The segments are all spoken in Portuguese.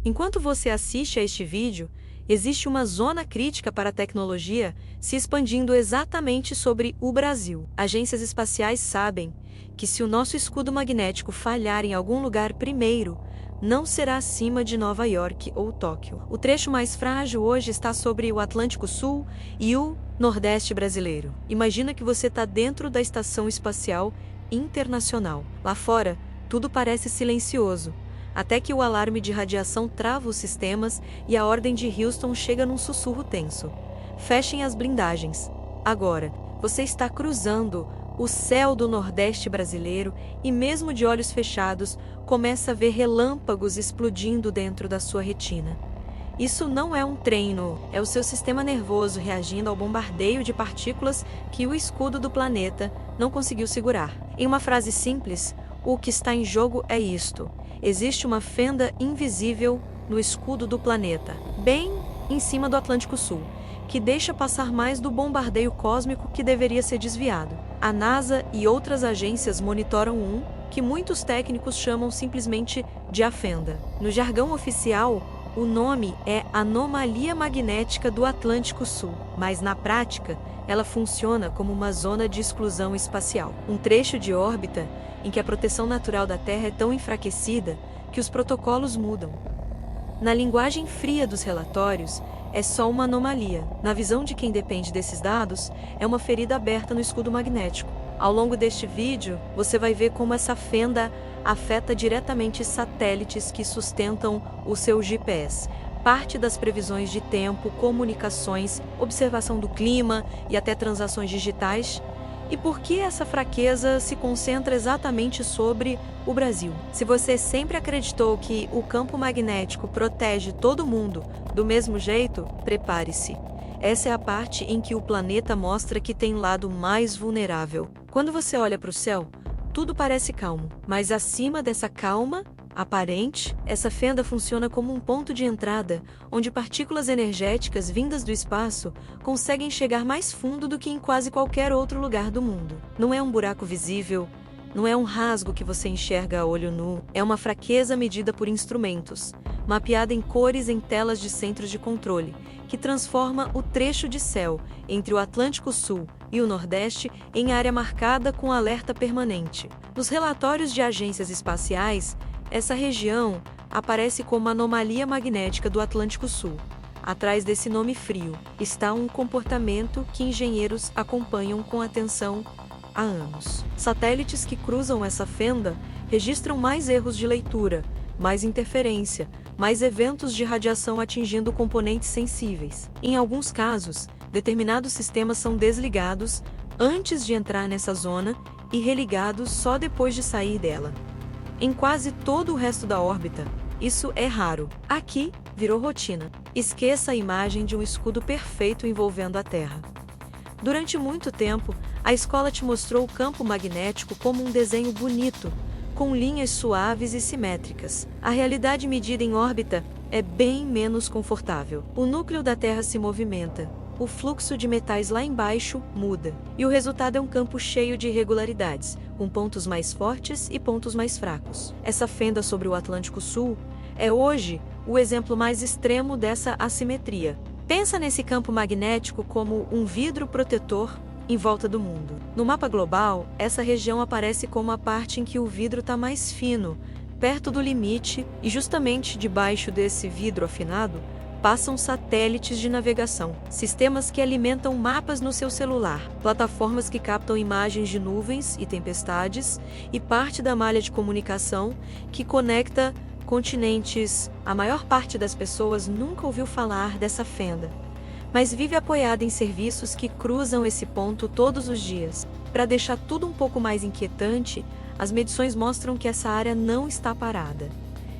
Enquanto você assiste a este vídeo, existe uma zona crítica para a tecnologia se expandindo exatamente sobre o Brasil. Agências espaciais sabem que se o nosso escudo magnético falhar em algum lugar primeiro, não será acima de Nova York ou Tóquio. O trecho mais frágil hoje está sobre o Atlântico Sul e o Nordeste brasileiro. Imagina que você está dentro da Estação Espacial Internacional. Lá fora, tudo parece silencioso, até que o alarme de radiação trava os sistemas e a ordem de Houston chega num sussurro tenso. Fechem as blindagens. Agora, você está cruzando o céu do Nordeste brasileiro e, mesmo de olhos fechados, começa a ver relâmpagos explodindo dentro da sua retina. Isso não é um treino, é o seu sistema nervoso reagindo ao bombardeio de partículas que o escudo do planeta não conseguiu segurar. Em uma frase simples, o que está em jogo é isto: existe uma fenda invisível no escudo do planeta, bem em cima do Atlântico Sul, que deixa passar mais do bombardeio cósmico que deveria ser desviado. A NASA e outras agências monitoram que muitos técnicos chamam simplesmente de a fenda. No jargão oficial, o nome é Anomalia Magnética do Atlântico Sul, mas na prática, ela funciona como uma zona de exclusão espacial. Um trecho de órbita em que a proteção natural da Terra é tão enfraquecida que os protocolos mudam. Na linguagem fria dos relatórios, é só uma anomalia. Na visão de quem depende desses dados, é uma ferida aberta no escudo magnético. Ao longo deste vídeo, você vai ver como essa fenda afeta diretamente satélites que sustentam o seu GPS, parte das previsões de tempo, comunicações, observação do clima e até transações digitais. E por que essa fraqueza se concentra exatamente sobre o Brasil? Se você sempre acreditou que o campo magnético protege todo mundo do mesmo jeito, prepare-se. Essa é a parte em que o planeta mostra que tem lado mais vulnerável. Quando você olha para o céu, tudo parece calmo, mas acima dessa calma aparente, essa fenda funciona como um ponto de entrada, onde partículas energéticas vindas do espaço conseguem chegar mais fundo do que em quase qualquer outro lugar do mundo. Não é um buraco visível, não é um rasgo que você enxerga a olho nu, é uma fraqueza medida por instrumentos, mapeada em cores em telas de centros de controle, que transforma o trecho de céu entre o Atlântico Sul e o Nordeste em área marcada com alerta permanente. Nos relatórios de agências espaciais, essa região aparece como anomalia magnética do Atlântico Sul. Atrás desse nome frio está um comportamento que engenheiros acompanham com atenção há anos. Satélites que cruzam essa fenda registram mais erros de leitura, mais interferência, mais eventos de radiação atingindo componentes sensíveis. Em alguns casos, determinados sistemas são desligados antes de entrar nessa zona e religados só depois de sair dela. Em quase todo o resto da órbita, isso é raro. Aqui, virou rotina. Esqueça a imagem de um escudo perfeito envolvendo a Terra. Durante muito tempo, a escola te mostrou o campo magnético como um desenho bonito, com linhas suaves e simétricas. A realidade medida em órbita é bem menos confortável. O núcleo da Terra se movimenta, o fluxo de metais lá embaixo muda, e o resultado é um campo cheio de irregularidades, com pontos mais fortes e pontos mais fracos. Essa fenda sobre o Atlântico Sul é hoje o exemplo mais extremo dessa assimetria. Pensa nesse campo magnético como um vidro protetor em volta do mundo. No mapa global, essa região aparece como a parte em que o vidro está mais fino, perto do limite, e justamente debaixo desse vidro afinado, passam satélites de navegação, sistemas que alimentam mapas no seu celular, plataformas que captam imagens de nuvens e tempestades, e parte da malha de comunicação que conecta continentes. A maior parte das pessoas nunca ouviu falar dessa fenda, mas vive apoiada em serviços que cruzam esse ponto todos os dias. Para deixar tudo um pouco mais inquietante, as medições mostram que essa área não está parada.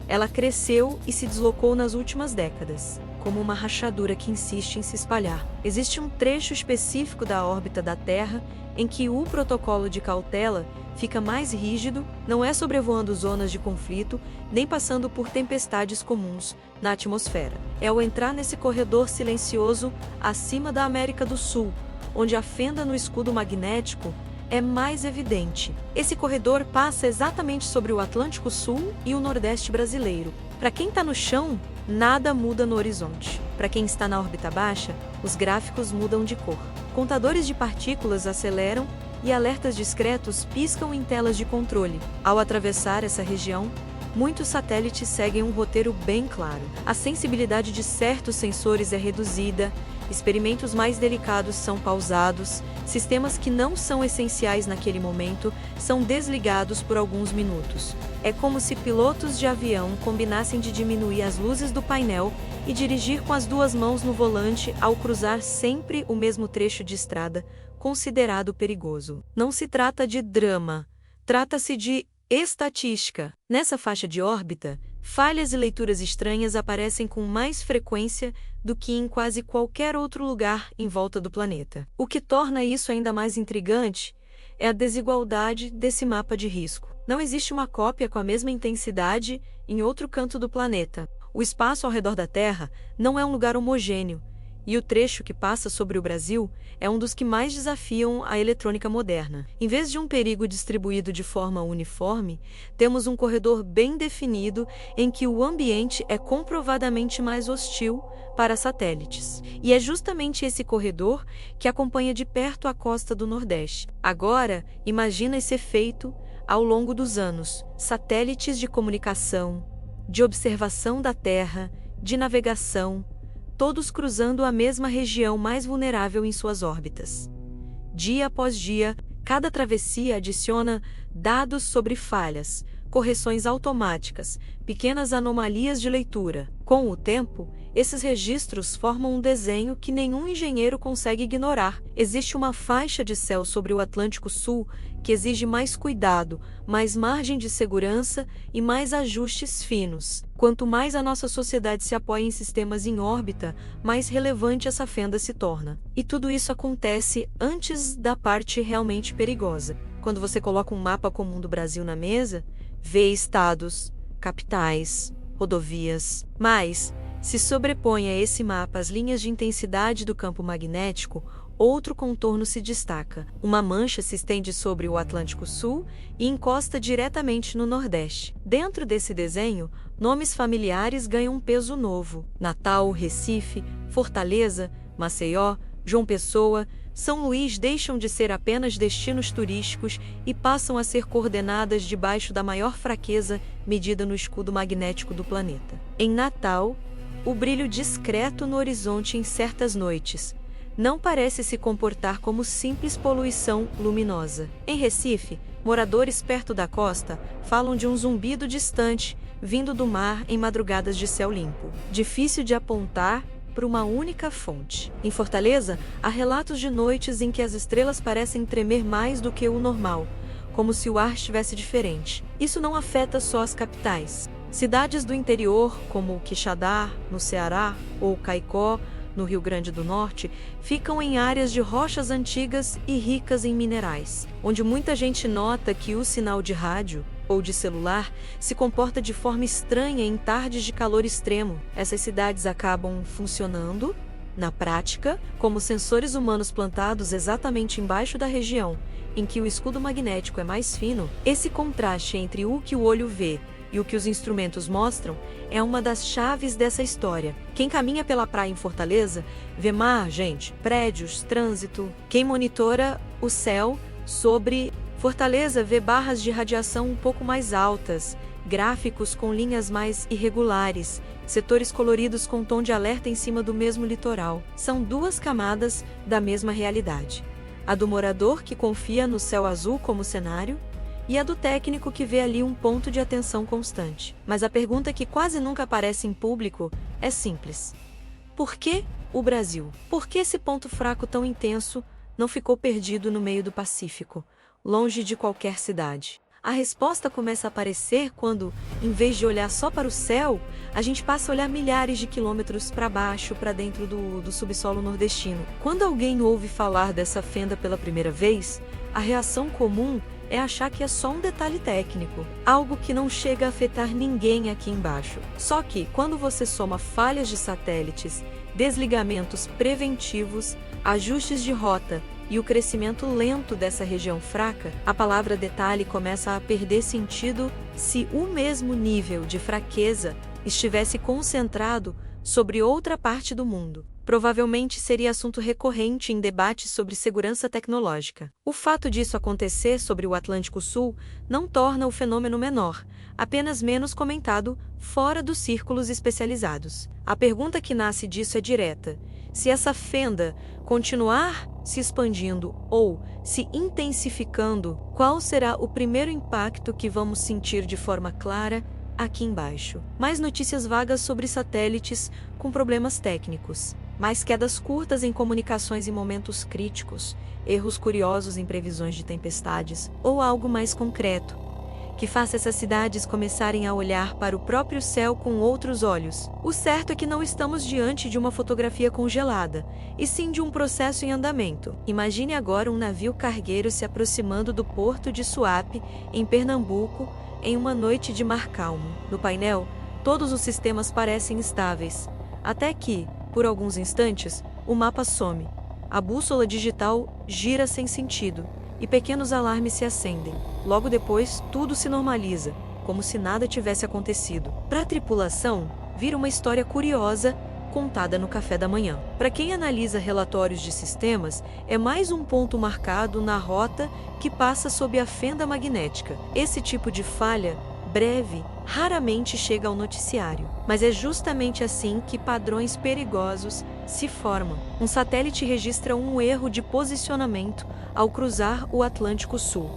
Ela cresceu e se deslocou nas últimas décadas, como uma rachadura que insiste em se espalhar. Existe um trecho específico da órbita da Terra em que o protocolo de cautela fica mais rígido, não é sobrevoando zonas de conflito, nem passando por tempestades comuns na atmosfera. É ao entrar nesse corredor silencioso acima da América do Sul, onde a fenda no escudo magnético é mais evidente. Esse corredor passa exatamente sobre o Atlântico Sul e o Nordeste brasileiro. Para quem está no chão, nada muda no horizonte. Para quem está na órbita baixa, os gráficos mudam de cor. Contadores de partículas aceleram e alertas discretos piscam em telas de controle. Ao atravessar essa região, muitos satélites seguem um roteiro bem claro. A sensibilidade de certos sensores é reduzida, experimentos mais delicados são pausados, sistemas que não são essenciais naquele momento são desligados por alguns minutos. É como se pilotos de avião combinassem de diminuir as luzes do painel e dirigir com as duas mãos no volante ao cruzar sempre o mesmo trecho de estrada, considerado perigoso. Não se trata de drama, trata-se de estatística. Nessa faixa de órbita, falhas e leituras estranhas aparecem com mais frequência do que em quase qualquer outro lugar em volta do planeta. O que torna isso ainda mais intrigante é a desigualdade desse mapa de risco. Não existe uma cópia com a mesma intensidade em outro canto do planeta. O espaço ao redor da Terra não é um lugar homogêneo, e o trecho que passa sobre o Brasil é um dos que mais desafiam a eletrônica moderna. Em vez de um perigo distribuído de forma uniforme, temos um corredor bem definido em que o ambiente é comprovadamente mais hostil para satélites. E é justamente esse corredor que acompanha de perto a costa do Nordeste. Agora, imagina esse efeito ao longo dos anos. Satélites de comunicação, de observação da Terra, de navegação, todos cruzando a mesma região mais vulnerável em suas órbitas. Dia após dia, cada travessia adiciona dados sobre falhas, correções automáticas, pequenas anomalias de leitura. Com o tempo, esses registros formam um desenho que nenhum engenheiro consegue ignorar. Existe uma faixa de céu sobre o Atlântico Sul que exige mais cuidado, mais margem de segurança e mais ajustes finos. Quanto mais a nossa sociedade se apoia em sistemas em órbita, mais relevante essa fenda se torna. E tudo isso acontece antes da parte realmente perigosa. Quando você coloca um mapa comum do Brasil na mesa, vê estados, capitais, rodovias. Mas, se sobrepõe a esse mapa as linhas de intensidade do campo magnético, outro contorno se destaca. Uma mancha se estende sobre o Atlântico Sul e encosta diretamente no Nordeste. Dentro desse desenho, nomes familiares ganham um peso novo. Natal, Recife, Fortaleza, Maceió, João Pessoa, São Luís deixam de ser apenas destinos turísticos e passam a ser coordenadas debaixo da maior fraqueza medida no escudo magnético do planeta. Em Natal, o brilho discreto no horizonte em certas noites não parece se comportar como simples poluição luminosa. Em Recife, moradores perto da costa falam de um zumbido distante vindo do mar em madrugadas de céu limpo, difícil de apontar para uma única fonte. Em Fortaleza, há relatos de noites em que as estrelas parecem tremer mais do que o normal, como se o ar estivesse diferente. Isso não afeta só as capitais. Cidades do interior, como Quixadá, no Ceará, ou Caicó, no Rio Grande do Norte, ficam em áreas de rochas antigas e ricas em minerais, onde muita gente nota que o sinal de rádio ou de celular se comporta de forma estranha em tardes de calor extremo. Essas cidades acabam funcionando, na prática, como sensores humanos plantados exatamente embaixo da região em que o escudo magnético é mais fino. Esse contraste entre o que o olho vê e o que os instrumentos mostram é uma das chaves dessa história. Quem caminha pela praia em Fortaleza vê mar, gente, prédios, trânsito. Quem monitora o céu sobre Fortaleza vê barras de radiação um pouco mais altas, gráficos com linhas mais irregulares, setores coloridos com tom de alerta em cima do mesmo litoral. São duas camadas da mesma realidade. A do morador que confia no céu azul como cenário, e a do técnico que vê ali um ponto de atenção constante. Mas a pergunta que quase nunca aparece em público é simples. Por que o Brasil? Por que esse ponto fraco tão intenso não ficou perdido no meio do Pacífico, longe de qualquer cidade? A resposta começa a aparecer quando, em vez de olhar só para o céu, a gente passa a olhar milhares de quilômetros para baixo, para dentro do subsolo nordestino. Quando alguém ouve falar dessa fenda pela primeira vez, a reação comum é achar que é só um detalhe técnico, algo que não chega a afetar ninguém aqui embaixo. Só que, quando você soma falhas de satélites, desligamentos preventivos, ajustes de rota e o crescimento lento dessa região fraca, a palavra detalhe começa a perder sentido se o mesmo nível de fraqueza estivesse concentrado sobre outra parte do mundo. Provavelmente seria assunto recorrente em debates sobre segurança tecnológica. O fato disso acontecer sobre o Atlântico Sul não torna o fenômeno menor, apenas menos comentado fora dos círculos especializados. A pergunta que nasce disso é direta: se essa fenda continuar se expandindo ou se intensificando, qual será o primeiro impacto que vamos sentir de forma clara aqui embaixo? Mais notícias vagas sobre satélites com problemas técnicos, mais quedas curtas em comunicações em momentos críticos, erros curiosos em previsões de tempestades ou algo mais concreto, que faça essas cidades começarem a olhar para o próprio céu com outros olhos. O certo é que não estamos diante de uma fotografia congelada, e sim de um processo em andamento. Imagine agora um navio cargueiro se aproximando do porto de Suape, em Pernambuco, em uma noite de mar calmo. No painel, todos os sistemas parecem estáveis, até que, por alguns instantes, o mapa some. A bússola digital gira sem sentido, e pequenos alarmes se acendem. Logo depois, tudo se normaliza, como se nada tivesse acontecido. Para a tripulação, vira uma história curiosa contada no café da manhã. Para quem analisa relatórios de sistemas, é mais um ponto marcado na rota que passa sob a fenda magnética. Esse tipo de falha breve raramente chega ao noticiário, mas é justamente assim que padrões perigosos se formam. Um satélite registra um erro de posicionamento ao cruzar o Atlântico Sul.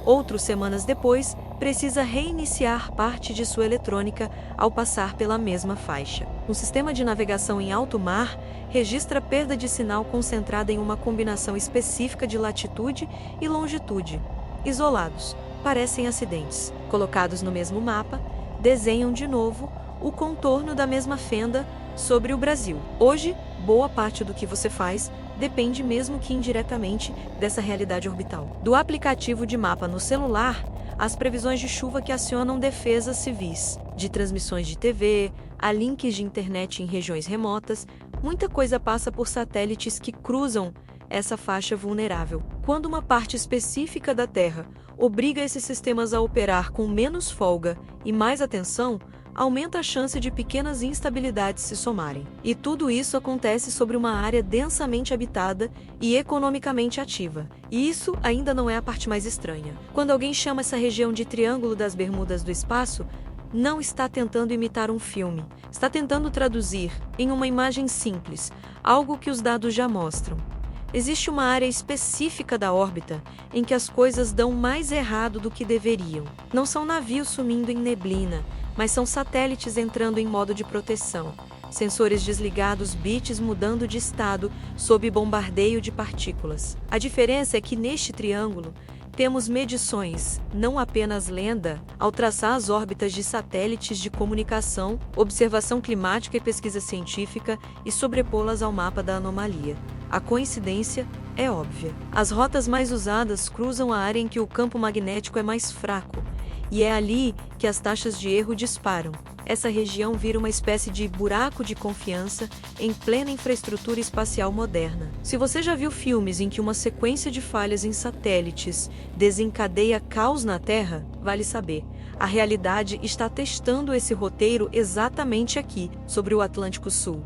Outro, semanas depois, precisa reiniciar parte de sua eletrônica ao passar pela mesma faixa. Um sistema de navegação em alto mar registra perda de sinal concentrada em uma combinação específica de latitude e longitude. Isolados, parecem acidentes. Colocados no mesmo mapa, desenham de novo o contorno da mesma fenda sobre o Brasil. Hoje, boa parte do que você faz depende, mesmo que indiretamente, dessa realidade orbital. Do aplicativo de mapa no celular, às previsões de chuva que acionam defesas civis, de transmissões de TV, a links de internet em regiões remotas, muita coisa passa por satélites que cruzam essa faixa vulnerável. Quando uma parte específica da Terra obriga esses sistemas a operar com menos folga e mais atenção, aumenta a chance de pequenas instabilidades se somarem. E tudo isso acontece sobre uma área densamente habitada e economicamente ativa. E isso ainda não é a parte mais estranha. Quando alguém chama essa região de Triângulo das Bermudas do espaço, não está tentando imitar um filme. Está tentando traduzir, em uma imagem simples, algo que os dados já mostram. Existe uma área específica da órbita em que as coisas dão mais errado do que deveriam. Não são navios sumindo em neblina, mas são satélites entrando em modo de proteção, sensores desligados, bits mudando de estado sob bombardeio de partículas. A diferença é que neste triângulo temos medições, não apenas lenda, ao traçar as órbitas de satélites de comunicação, observação climática e pesquisa científica e sobrepô-las ao mapa da anomalia. A coincidência é óbvia. As rotas mais usadas cruzam a área em que o campo magnético é mais fraco, e é ali que as taxas de erro disparam. Essa região vira uma espécie de buraco de confiança em plena infraestrutura espacial moderna. Se você já viu filmes em que uma sequência de falhas em satélites desencadeia caos na Terra, vale saber, a realidade está testando esse roteiro exatamente aqui, sobre o Atlântico Sul.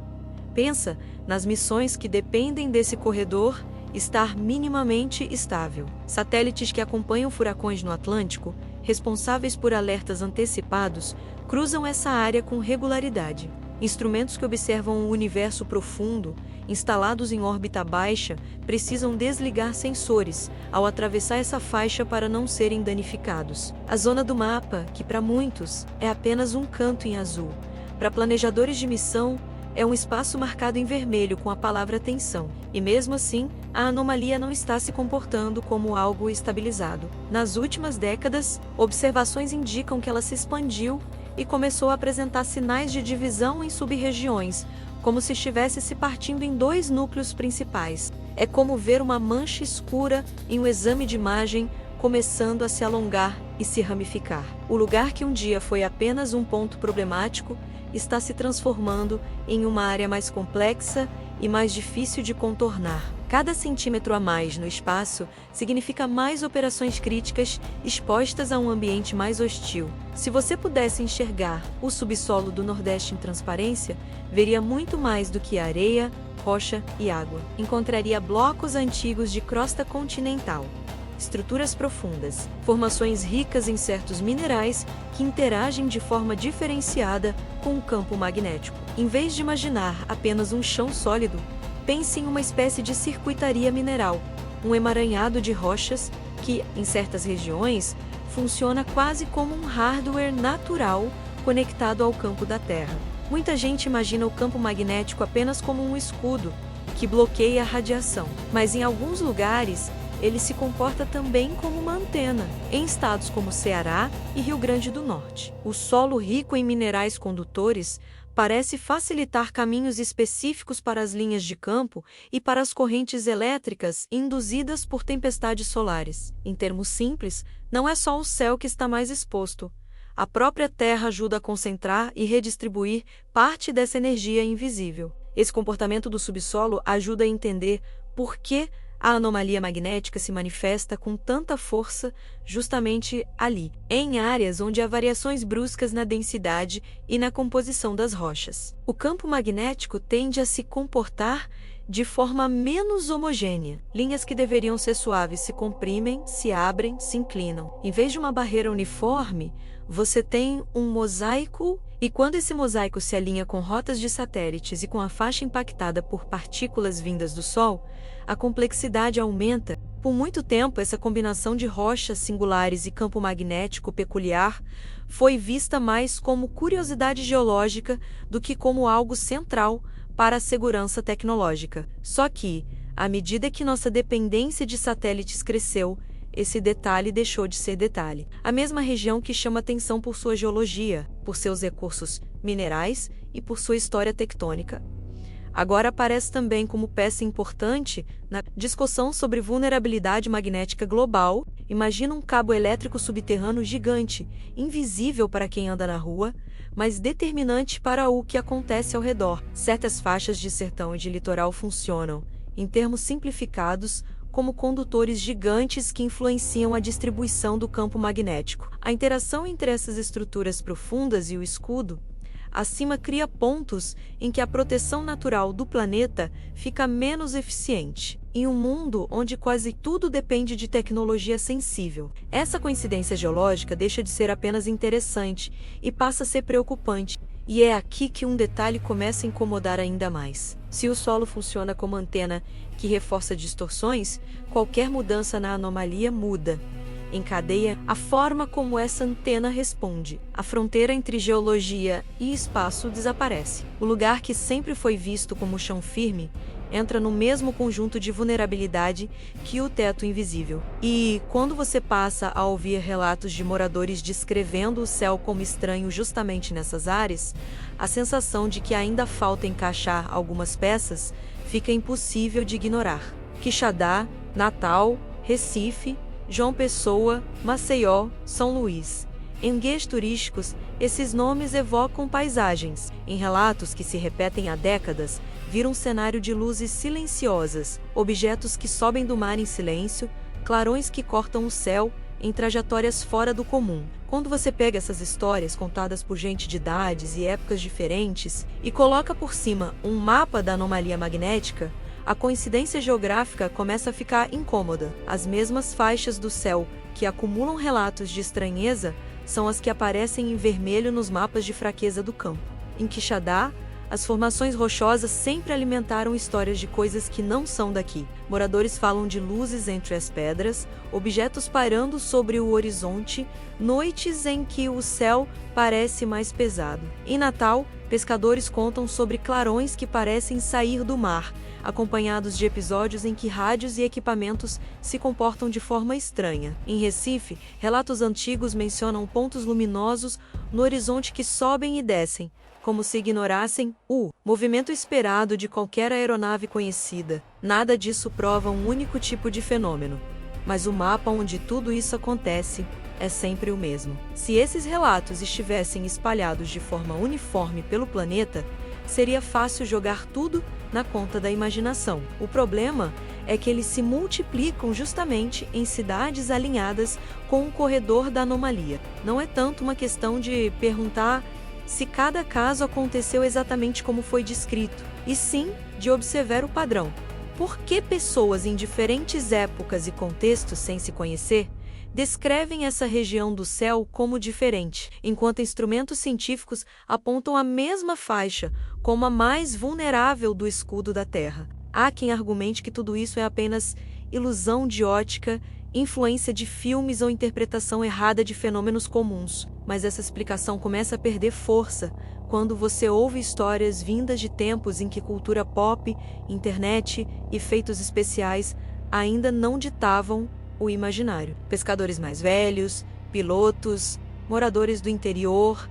Pensa nas missões que dependem desse corredor estar minimamente estável. Satélites que acompanham furacões no Atlântico, responsáveis por alertas antecipados, cruzam essa área com regularidade. Instrumentos que observam o universo profundo, instalados em órbita baixa, precisam desligar sensores ao atravessar essa faixa para não serem danificados. A zona do mapa, que para muitos é apenas um canto em azul, para planejadores de missão, é um espaço marcado em vermelho com a palavra tensão. E mesmo assim, a anomalia não está se comportando como algo estabilizado. Nas últimas décadas, observações indicam que ela se expandiu e começou a apresentar sinais de divisão em sub-regiões, como se estivesse se partindo em dois núcleos principais. É como ver uma mancha escura em um exame de imagem começando a se alongar e se ramificar. O lugar que um dia foi apenas um ponto problemático está se transformando em uma área mais complexa e mais difícil de contornar. Cada centímetro a mais no espaço significa mais operações críticas expostas a um ambiente mais hostil. Se você pudesse enxergar o subsolo do Nordeste em transparência, veria muito mais do que areia, rocha e água. Encontraria blocos antigos de crosta continental, estruturas profundas, formações ricas em certos minerais que interagem de forma diferenciada com o campo magnético. Em vez de imaginar apenas um chão sólido, pense em uma espécie de circuitaria mineral, um emaranhado de rochas que, em certas regiões, funciona quase como um hardware natural conectado ao campo da Terra. Muita gente imagina o campo magnético apenas como um escudo que bloqueia a radiação, mas em alguns lugares ele se comporta também como uma antena, em estados como Ceará e Rio Grande do Norte. O solo rico em minerais condutores parece facilitar caminhos específicos para as linhas de campo e para as correntes elétricas induzidas por tempestades solares. Em termos simples, não é só o céu que está mais exposto. A própria Terra ajuda a concentrar e redistribuir parte dessa energia invisível. Esse comportamento do subsolo ajuda a entender por que a anomalia magnética se manifesta com tanta força justamente ali, em áreas onde há variações bruscas na densidade e na composição das rochas. O campo magnético tende a se comportar de forma menos homogênea. Linhas que deveriam ser suaves se comprimem, se abrem, se inclinam. Em vez de uma barreira uniforme, você tem um mosaico, e quando esse mosaico se alinha com rotas de satélites e com a faixa impactada por partículas vindas do Sol, a complexidade aumenta. Por muito tempo, essa combinação de rochas singulares e campo magnético peculiar foi vista mais como curiosidade geológica do que como algo central para a segurança tecnológica. Só que, à medida que nossa dependência de satélites cresceu, esse detalhe deixou de ser detalhe. A mesma região que chama atenção por sua geologia, por seus recursos minerais e por sua história tectônica, agora aparece também como peça importante na discussão sobre vulnerabilidade magnética global. Imagina um cabo elétrico subterrâneo gigante, invisível para quem anda na rua, mas determinante para o que acontece ao redor. Certas faixas de sertão e de litoral funcionam, em termos simplificados, como condutores gigantes que influenciam a distribuição do campo magnético. A interação entre essas estruturas profundas e o escudo acima cria pontos em que a proteção natural do planeta fica menos eficiente, em um mundo onde quase tudo depende de tecnologia sensível. Essa coincidência geológica deixa de ser apenas interessante e passa a ser preocupante. E é aqui que um detalhe começa a incomodar ainda mais. Se o solo funciona como antena que reforça distorções, qualquer mudança na anomalia muda, encadeia a forma como essa antena responde. A fronteira entre geologia e espaço desaparece. O lugar que sempre foi visto como chão firme entra no mesmo conjunto de vulnerabilidade que o teto invisível. E, quando você passa a ouvir relatos de moradores descrevendo o céu como estranho justamente nessas áreas, a sensação de que ainda falta encaixar algumas peças fica impossível de ignorar. Quixadá, Natal, Recife, João Pessoa, Maceió, São Luís. Em guias turísticos, esses nomes evocam paisagens. Em relatos que se repetem há décadas, vira um cenário de luzes silenciosas, objetos que sobem do mar em silêncio, clarões que cortam o céu em trajetórias fora do comum. Quando você pega essas histórias contadas por gente de idades e épocas diferentes e coloca por cima um mapa da anomalia magnética, a coincidência geográfica começa a ficar incômoda. As mesmas faixas do céu que acumulam relatos de estranheza são as que aparecem em vermelho nos mapas de fraqueza do campo. Em Quixadá, as formações rochosas sempre alimentaram histórias de coisas que não são daqui. Moradores falam de luzes entre as pedras, objetos pairando sobre o horizonte, noites em que o céu parece mais pesado. Em Natal, pescadores contam sobre clarões que parecem sair do mar, acompanhados de episódios em que rádios e equipamentos se comportam de forma estranha. Em Recife, relatos antigos mencionam pontos luminosos no horizonte que sobem e descem, como se ignorassem o movimento esperado de qualquer aeronave conhecida. Nada disso prova um único tipo de fenômeno, mas o mapa onde tudo isso acontece é sempre o mesmo. Se esses relatos estivessem espalhados de forma uniforme pelo planeta, seria fácil jogar tudo na conta da imaginação. O problema é que eles se multiplicam justamente em cidades alinhadas com o corredor da anomalia. Não é tanto uma questão de perguntar se cada caso aconteceu exatamente como foi descrito, e sim de observar o padrão. Por que pessoas em diferentes épocas e contextos sem se conhecer descrevem essa região do céu como diferente, enquanto instrumentos científicos apontam a mesma faixa como a mais vulnerável do escudo da Terra? Há quem argumente que tudo isso é apenas ilusão de ótica, influência de filmes ou interpretação errada de fenômenos comuns. Mas essa explicação começa a perder força quando você ouve histórias vindas de tempos em que cultura pop, internet e efeitos especiais ainda não ditavam o imaginário. Pescadores mais velhos, pilotos, moradores do interior,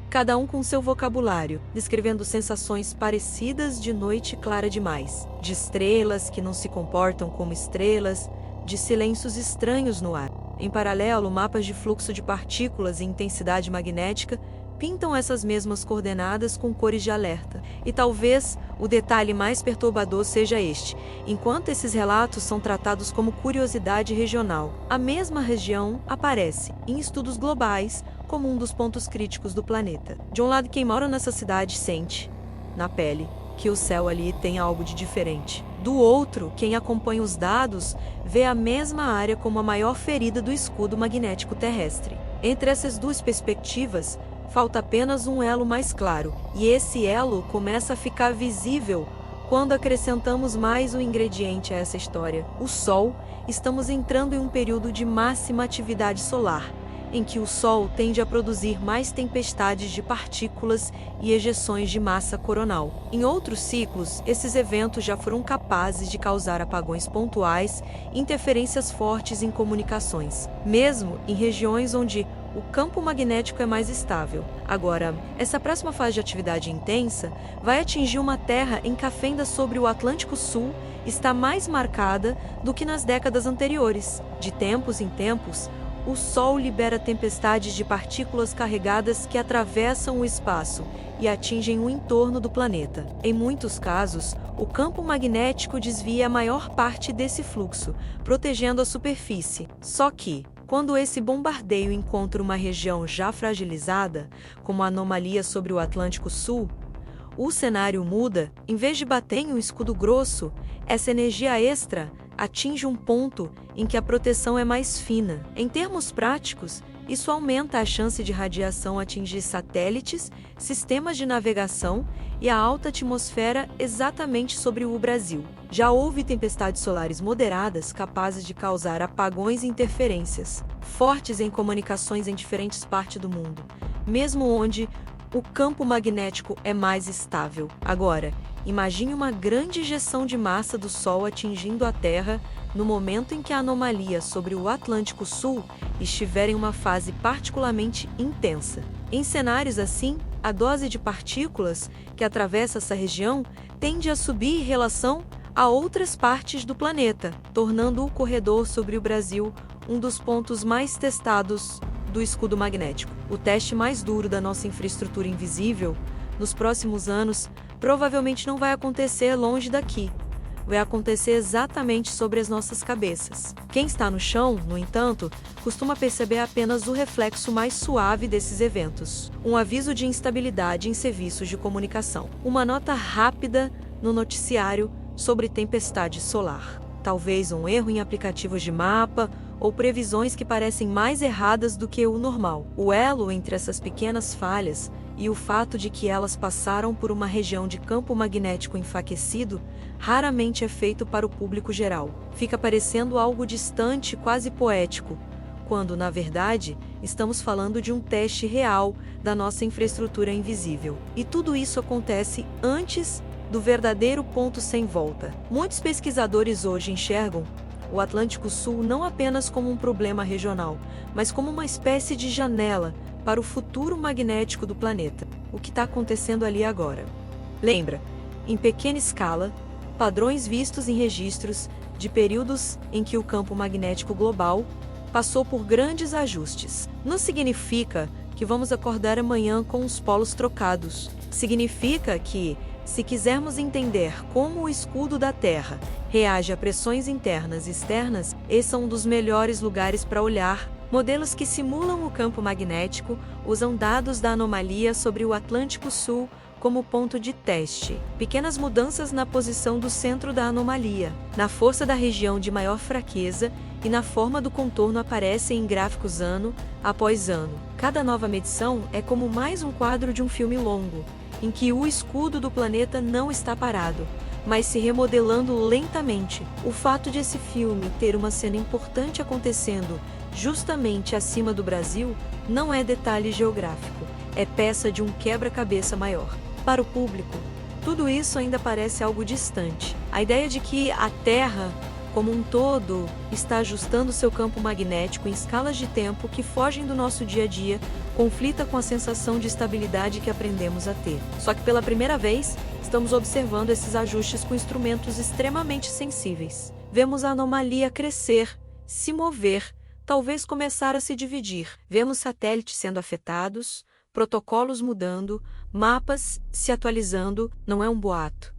cada um com seu vocabulário, descrevendo sensações parecidas de noite clara demais, de estrelas que não se comportam como estrelas, de silêncios estranhos no ar. Em paralelo, mapas de fluxo de partículas e intensidade magnética pintam essas mesmas coordenadas com cores de alerta. E talvez o detalhe mais perturbador seja este: enquanto esses relatos são tratados como curiosidade regional, a mesma região aparece em estudos globais como um dos pontos críticos do planeta. De um lado, quem mora nessa cidade sente, na pele, que o céu ali tem algo de diferente. Do outro, quem acompanha os dados vê a mesma área como a maior ferida do escudo magnético terrestre. Entre essas duas perspectivas, falta apenas um elo mais claro, e esse elo começa a ficar visível quando acrescentamos mais um ingrediente a essa história: o Sol. Estamos entrando em um período de máxima atividade solar, em que o Sol tende a produzir mais tempestades de partículas e ejeções de massa coronal. Em outros ciclos, esses eventos já foram capazes de causar apagões pontuais e interferências fortes em comunicações, mesmo em regiões onde o campo magnético é mais estável. Agora, essa próxima fase de atividade intensa vai atingir uma Terra em que a fenda sobre o Atlântico Sul está mais marcada do que nas décadas anteriores. De tempos em tempos, o Sol libera tempestades de partículas carregadas que atravessam o espaço e atingem o entorno do planeta. Em muitos casos, o campo magnético desvia a maior parte desse fluxo, protegendo a superfície. Só que, quando esse bombardeio encontra uma região já fragilizada, como a anomalia sobre o Atlântico Sul, o cenário muda. Em vez de bater em um escudo grosso, essa energia extra atinge um ponto em que a proteção é mais fina. Em termos práticos, isso aumenta a chance de radiação atingir satélites, sistemas de navegação e a alta atmosfera exatamente sobre o Brasil. Já houve tempestades solares moderadas capazes de causar apagões e interferências fortes em comunicações em diferentes partes do mundo, mesmo onde o campo magnético é mais estável. Agora, imagine uma grande ejeção de massa do Sol atingindo a Terra no momento em que a anomalia sobre o Atlântico Sul estiver em uma fase particularmente intensa. Em cenários assim, a dose de partículas que atravessa essa região tende a subir em relação a outras partes do planeta, tornando o corredor sobre o Brasil um dos pontos mais testados do escudo magnético. O teste mais duro da nossa infraestrutura invisível, nos próximos anos, provavelmente não vai acontecer longe daqui. Vai acontecer exatamente sobre as nossas cabeças. Quem está no chão, no entanto, costuma perceber apenas o reflexo mais suave desses eventos. Um aviso de instabilidade em serviços de comunicação. Uma nota rápida no noticiário sobre tempestade solar. Talvez um erro em aplicativos de mapa ou previsões que parecem mais erradas do que o normal. O elo entre essas pequenas falhas e o fato de que elas passaram por uma região de campo magnético enfraquecido raramente é feito para o público geral. Fica parecendo algo distante, quase poético, quando, na verdade, estamos falando de um teste real da nossa infraestrutura invisível. E tudo isso acontece antes do verdadeiro ponto sem volta. Muitos pesquisadores hoje enxergam o Atlântico Sul não apenas como um problema regional, mas como uma espécie de janela para o futuro magnético do planeta. O que está acontecendo ali agora? Lembra, em pequena escala, padrões vistos em registros de períodos em que o campo magnético global passou por grandes ajustes. Não significa que vamos acordar amanhã com os polos trocados. Significa que, Se quisermos entender como o escudo da Terra reage a pressões internas e externas, esse é um dos melhores lugares para olhar. Modelos que simulam o campo magnético usam dados da anomalia sobre o Atlântico Sul como ponto de teste. Pequenas mudanças na posição do centro da anomalia, na força da região de maior fraqueza e na forma do contorno aparecem em gráficos ano após ano. Cada nova medição é como mais um quadro de um filme longo, em que o escudo do planeta não está parado, mas se remodelando lentamente. O fato de esse filme ter uma cena importante acontecendo justamente acima do Brasil não é detalhe geográfico, é peça de um quebra-cabeça maior. Para o público, tudo isso ainda parece algo distante. A ideia de que a Terra, como um todo, está ajustando seu campo magnético em escalas de tempo que fogem do nosso dia a dia, conflita com a sensação de estabilidade que aprendemos a ter. Só que pela primeira vez, estamos observando esses ajustes com instrumentos extremamente sensíveis. Vemos a anomalia crescer, se mover, talvez começar a se dividir. Vemos satélites sendo afetados, protocolos mudando, mapas se atualizando. Não é um boato,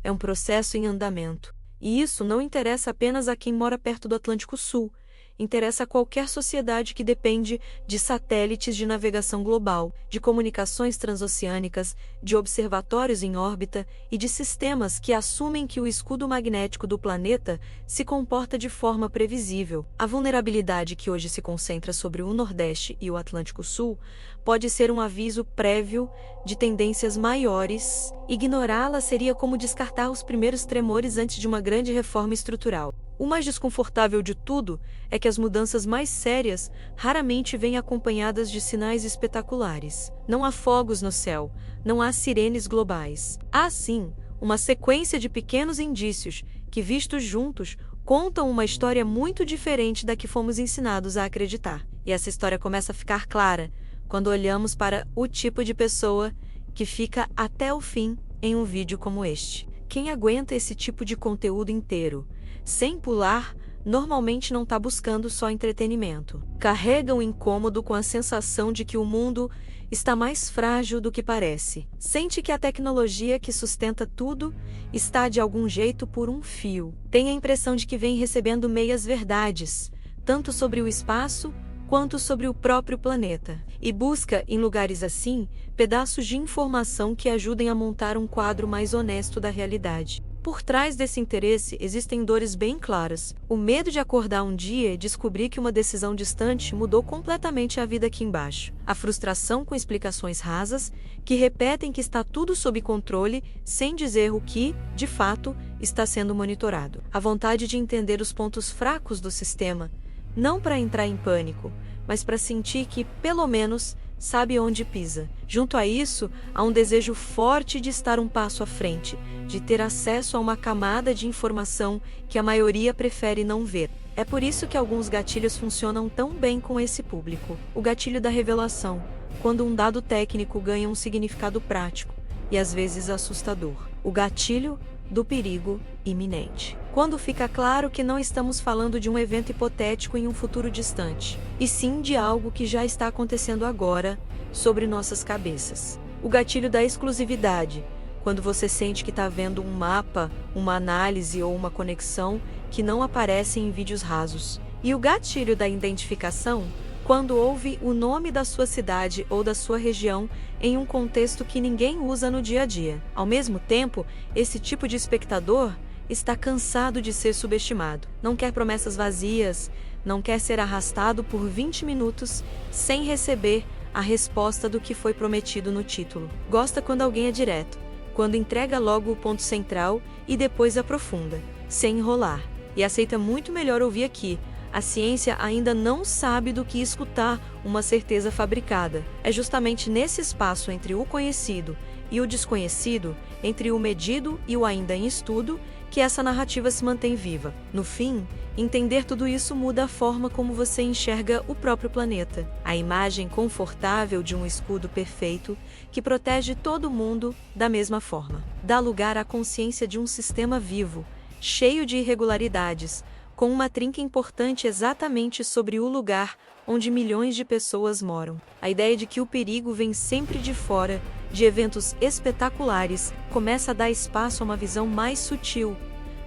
é um processo em andamento. E isso não interessa apenas a quem mora perto do Atlântico Sul, interessa a qualquer sociedade que depende de satélites de navegação global, de comunicações transoceânicas, de observatórios em órbita e de sistemas que assumem que o escudo magnético do planeta se comporta de forma previsível. A vulnerabilidade que hoje se concentra sobre o Nordeste e o Atlântico Sul pode ser um aviso prévio de tendências maiores. Ignorá-la seria como descartar os primeiros tremores antes de uma grande reforma estrutural. O mais desconfortável de tudo é que as mudanças mais sérias raramente vêm acompanhadas de sinais espetaculares. Não há fogos no céu, não há sirenes globais. Há, sim, uma sequência de pequenos indícios que, vistos juntos, contam uma história muito diferente da que fomos ensinados a acreditar. E essa história começa a ficar clara quando olhamos para o tipo de pessoa que fica até o fim em um vídeo como este. Quem aguenta esse tipo de conteúdo inteiro, sem pular, normalmente não está buscando só entretenimento. Carrega um incômodo com a sensação de que o mundo está mais frágil do que parece. Sente que a tecnologia que sustenta tudo está de algum jeito por um fio. Tem a impressão de que vem recebendo meias-verdades, tanto sobre o espaço quanto sobre o próprio planeta. E busca, em lugares assim, pedaços de informação que ajudem a montar um quadro mais honesto da realidade. Por trás desse interesse existem dores bem claras. O medo de acordar um dia e descobrir que uma decisão distante mudou completamente a vida aqui embaixo. A frustração com explicações rasas, que repetem que está tudo sob controle, sem dizer o que, de fato, está sendo monitorado. A vontade de entender os pontos fracos do sistema, não para entrar em pânico, mas para sentir que, pelo menos, sabe onde pisa. Junto a isso, há um desejo forte de estar um passo à frente, de ter acesso a uma camada de informação que a maioria prefere não ver. É por isso que alguns gatilhos funcionam tão bem com esse público. O gatilho da revelação, quando um dado técnico ganha um significado prático e às vezes assustador. O gatilho do perigo iminente. Quando fica claro que não estamos falando de um evento hipotético em um futuro distante, e sim de algo que já está acontecendo agora, sobre nossas cabeças. O gatilho da exclusividade, quando você sente que está vendo um mapa, uma análise ou uma conexão que não aparece em vídeos rasos. E o gatilho da identificação, quando ouve o nome da sua cidade ou da sua região em um contexto que ninguém usa no dia a dia. Ao mesmo tempo, esse tipo de espectador está cansado de ser subestimado. Não quer promessas vazias, não quer ser arrastado por 20 minutos sem receber a resposta do que foi prometido no título. Gosta quando alguém é direto, quando entrega logo o ponto central e depois aprofunda, sem enrolar. E aceita muito melhor ouvir aqui. A ciência ainda não sabe do que escutar uma certeza fabricada. É justamente nesse espaço entre o conhecido e o desconhecido, entre o medido e o ainda em estudo, que essa narrativa se mantém viva. No fim, entender tudo isso muda a forma como você enxerga o próprio planeta. A imagem confortável de um escudo perfeito que protege todo mundo da mesma forma. Dá lugar à consciência de um sistema vivo, cheio de irregularidades, com uma trinca importante exatamente sobre o lugar onde milhões de pessoas moram. A ideia de que o perigo vem sempre de fora de eventos espetaculares, começa a dar espaço a uma visão mais sutil.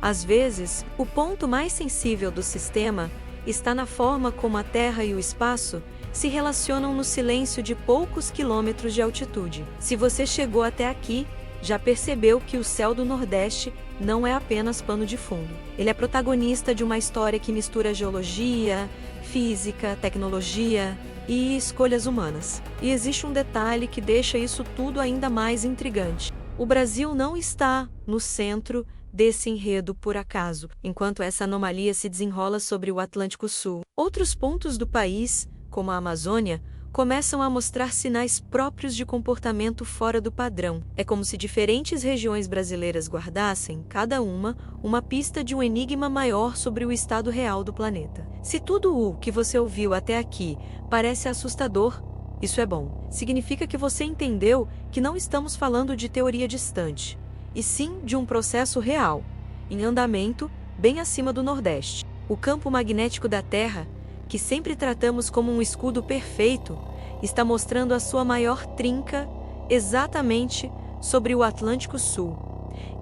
Às vezes, o ponto mais sensível do sistema está na forma como a Terra e o espaço se relacionam no silêncio de poucos quilômetros de altitude. Se você chegou até aqui, já percebeu que o céu do Nordeste não é apenas pano de fundo. Ele é protagonista de uma história que mistura geologia, física, tecnologia e escolhas humanas. E existe um detalhe que deixa isso tudo ainda mais intrigante. O Brasil não está no centro desse enredo por acaso, enquanto essa anomalia se desenrola sobre o Atlântico Sul. Outros pontos do país, como a Amazônia, começam a mostrar sinais próprios de comportamento fora do padrão. É como se diferentes regiões brasileiras guardassem, cada uma pista de um enigma maior sobre o estado real do planeta. Se tudo o que você ouviu até aqui parece assustador, isso é bom. Significa que você entendeu que não estamos falando de teoria distante, e sim de um processo real, em andamento, bem acima do Nordeste. O campo magnético da Terra, que sempre tratamos como um escudo perfeito, está mostrando a sua maior trinca exatamente sobre o Atlântico Sul.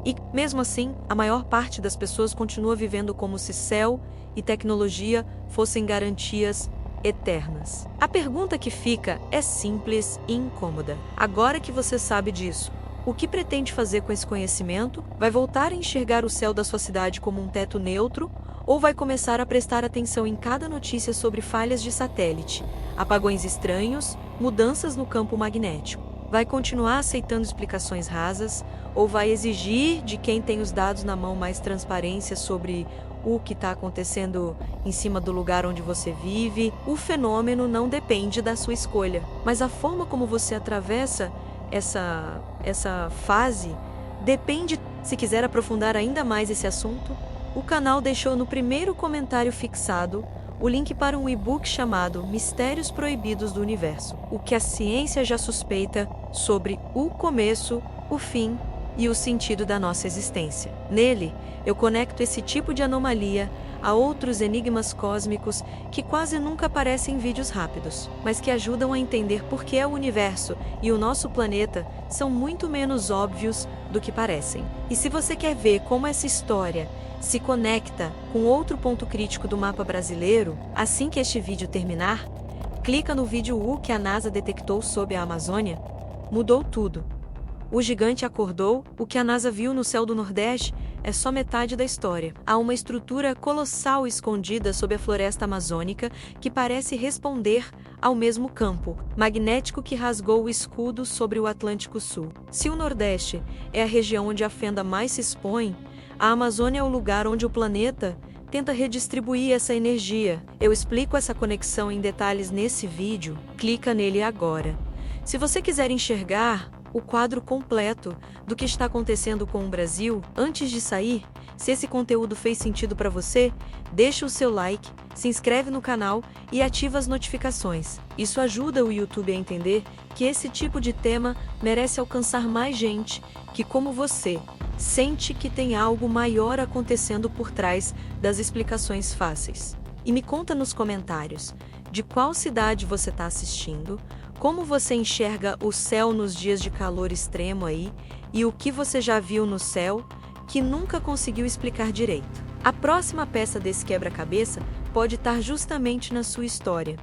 E, mesmo assim, a maior parte das pessoas continua vivendo como se céu e tecnologia fossem garantias eternas. A pergunta que fica é simples e incômoda. Agora que você sabe disso, o que pretende fazer com esse conhecimento? Vai voltar a enxergar o céu da sua cidade como um teto neutro? Ou vai começar a prestar atenção em cada notícia sobre falhas de satélite, apagões estranhos, mudanças no campo magnético? Vai continuar aceitando explicações rasas? Ou vai exigir de quem tem os dados na mão mais transparência sobre o que está acontecendo em cima do lugar onde você vive? O fenômeno não depende da sua escolha, mas a forma como você atravessa essa fase depende. Se quiser aprofundar ainda mais esse assunto, o canal deixou no primeiro comentário fixado o link para um e-book chamado Mistérios Proibidos do Universo, o que a ciência já suspeita sobre o começo, o fim e o sentido da nossa existência. Nele, eu conecto esse tipo de anomalia a outros enigmas cósmicos que quase nunca aparecem em vídeos rápidos, mas que ajudam a entender por que o universo e o nosso planeta são muito menos óbvios do que parecem. E se você quer ver como essa história se conecta com outro ponto crítico do mapa brasileiro, assim que este vídeo terminar, clica no vídeo U que a NASA detectou sob a Amazônia. Mudou tudo. O gigante acordou. O que a NASA viu no céu do Nordeste é só metade da história. Há uma estrutura colossal escondida sob a floresta amazônica que parece responder ao mesmo campo magnético que rasgou o escudo sobre o Atlântico Sul. Se o Nordeste é a região onde a fenda mais se expõe, a Amazônia é o lugar onde o planeta tenta redistribuir essa energia. Eu explico essa conexão em detalhes nesse vídeo. Clica nele agora. Se você quiser enxergar o quadro completo do que está acontecendo com o Brasil, antes de sair, se esse conteúdo fez sentido para você, deixa o seu like, se inscreve no canal e ativa as notificações. Isso ajuda o YouTube a entender que esse tipo de tema merece alcançar mais gente que, como você, sente que tem algo maior acontecendo por trás das explicações fáceis. E me conta nos comentários de qual cidade você está assistindo, como você enxerga o céu nos dias de calor extremo aí e o que você já viu no céu que nunca conseguiu explicar direito. A próxima peça desse quebra-cabeça pode estar justamente na sua história.